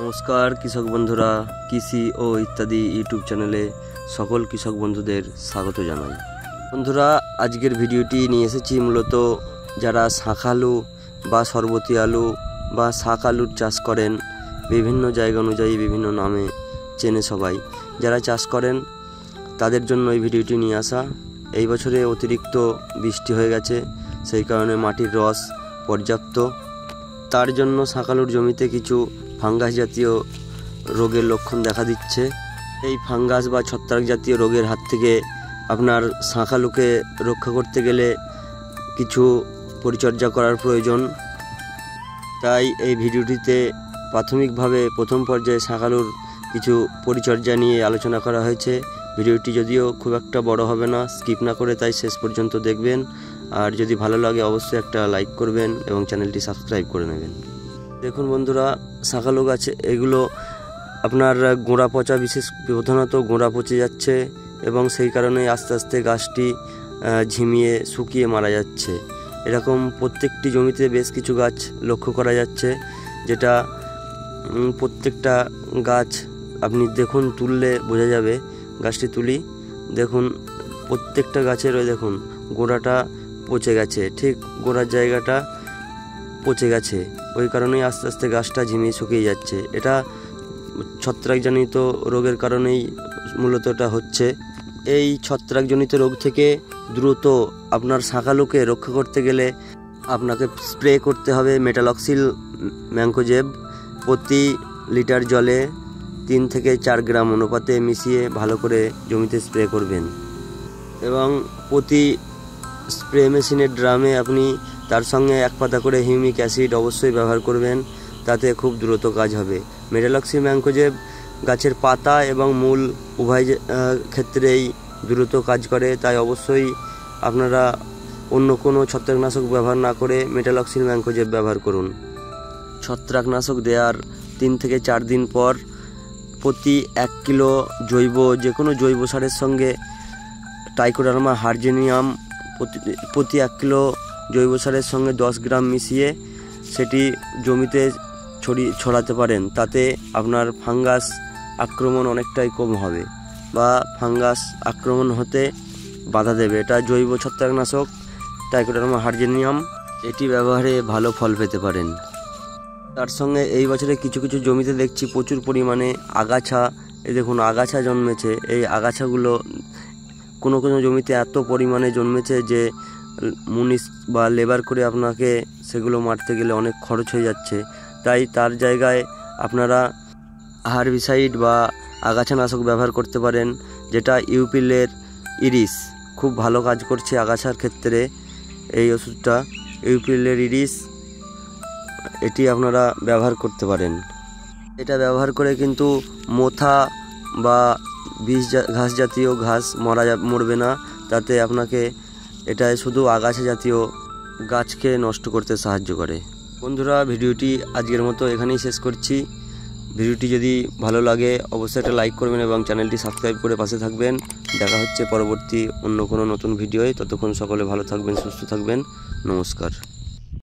নমস্কার কৃষক বন্ধুরা, কৃষি ও ইত্যাদি ইউটিউব চ্যানেলে সকল কৃষক বন্ধুদের স্বাগত জানাই। বন্ধুরা, আজকের ভিডিওটি নিয়ে এসেছি মূলত যারা শাঁখ আলু বা শরবতী আলু বা শাঁখ আলুর চাষ করেন, বিভিন্ন জায়গা অনুযায়ী বিভিন্ন নামে চেনে সবাই, যারা চাষ করেন তাদের জন্য এই ভিডিওটি নিয়ে আসা। এই বছরে অতিরিক্ত বৃষ্টি হয়ে গেছে, সেই কারণে মাটির রস পর্যাপ্ত, তার জন্য শাঁখ আলুর জমিতে কিছু ফাঙ্গাস জাতীয় রোগের লক্ষণ দেখা দিচ্ছে। এই ফাঙ্গাস বা ছত্রাক জাতীয় রোগের হাত থেকে আপনার শাঁখ আলুকে রক্ষা করতে গেলে কিছু পরিচর্যা করার প্রয়োজন। তাই এই ভিডিওটিতে প্রাথমিকভাবে প্রথম পর্যায়ে শাঁখ আলুর কিছু পরিচর্যা নিয়ে আলোচনা করা হয়েছে। ভিডিওটি যদিও খুব একটা বড় হবে না, স্কিপ না করে তাই শেষ পর্যন্ত দেখবেন। আর যদি ভালো লাগে অবশ্যই একটা লাইক করবেন এবং চ্যানেলটি সাবস্ক্রাইব করে নেবেন। দেখুন বন্ধুরা, শাঁখ আলু গাছ এগুলো আপনার গোড়া পচা, প্রধানত গোড়া পচে যাচ্ছে এবং সেই কারণে আস্তে আস্তে গাছটি ঝিমিয়ে শুকিয়ে মারা যাচ্ছে। এরকম প্রত্যেকটি জমিতে বেশ কিছু গাছ লক্ষ্য করা যাচ্ছে, যেটা প্রত্যেকটা গাছ আপনি দেখুন, তুললে বোঝা যাবে। গাছটি তুলি, দেখুন প্রত্যেকটা গাছের ওই দেখুন গোড়াটা পচে গেছে, ঠিক গোড়ার জায়গাটা পচে গেছে, ওই কারণেই আস্তে আস্তে গাছটা ঝিমিয়ে শুকিয়ে যাচ্ছে। এটা ছত্রাকজনিত রোগের কারণেই মূলত এটা হচ্ছে। এই ছত্রাকজনিত রোগ থেকে দ্রুত আপনার শাঁখ আলুকে রক্ষা করতে গেলে আপনাকে স্প্রে করতে হবে মেটালক্সিল ম্যাঙ্কোজেব। প্রতি লিটার জলে 3 থেকে 4 গ্রাম অনুপাতে মিশিয়ে ভালো করে জমিতে স্প্রে করবেন এবং প্রতি স্প্রে মেশিনের ড্রামে আপনি তার সঙ্গে 1 পাতা করে হিউমিক অ্যাসিড অবশ্যই ব্যবহার করবেন, তাতে খুব দ্রুত কাজ হবে। মেটালক্সিল ম্যাঙ্কোজেব গাছের পাতা এবং মূল উভয় ক্ষেত্রেই দ্রুত কাজ করে, তাই অবশ্যই আপনারা অন্য কোনো ছত্রাকনাশক ব্যবহার না করে মেটালক্সিল ম্যাঙ্কোজেব ব্যবহার করুন। ছত্রাকনাশক দেওয়ার 3 থেকে 4 দিন পর প্রতি 1 কিলো যে কোনো জৈব সারের সঙ্গে ট্রাইকোডার্মা হার্জেনিয়াম প্রতি 1 কিলো জৈব সারের সঙ্গে 10 গ্রাম মিশিয়ে সেটি জমিতে ছড়াতে পারেন। তাতে আপনার ফাঙ্গাস আক্রমণ অনেকটাই কম হবে বা ফাঙ্গাস আক্রমণ হতে বাধা দেবে। এটা জৈব ছত্রাকনাশক ট্রাইকোডার্মা হার্জেনিয়াম, এটি ব্যবহারে ভালো ফল পেতে পারেন। তার সঙ্গে এই বছরে কিছু কিছু জমিতে দেখছি প্রচুর পরিমাণে আগাছা, এই দেখুন আগাছা জন্মেছে। এই আগাছাগুলো কোনো কোনো জমিতে এত পরিমাণে জন্মেছে যে মুনিশ বা লেবার করে আপনাকে সেগুলো মারতে গেলে অনেক খরচ হয়ে যাচ্ছে। তাই তার জায়গায় আপনারা হারবিসাইড বা আগাছানাশক ব্যবহার করতে পারেন, যেটা ইউপিলের ইরিস খুব ভালো কাজ করছে আগাছার ক্ষেত্রে। এই ওষুধটা ইউপিলের ইরিস, এটি আপনারা ব্যবহার করতে পারেন। এটা ব্যবহার করে কিন্তু মোথা বা ঘাস জাতীয় ঘাস মরবে না, তাতে আপনাকে এটা শুধু আগাছা জাতীয় গাছকে নষ্ট করতে সাহায্য করে। বন্ধুরা, ভিডিওটি আজকের মতো এখানেই শেষ করছি। ভিডিওটি যদি ভালো লাগে অবশ্যই একটা লাইক করবেন এবং চ্যানেলটি সাবস্ক্রাইব করে পাশে থাকবেন। দেখা হচ্ছে পরবর্তী অন্য কোনো নতুন ভিডিওয়। ততক্ষণ সকলে ভালো থাকবেন, সুস্থ থাকবেন। নমস্কার।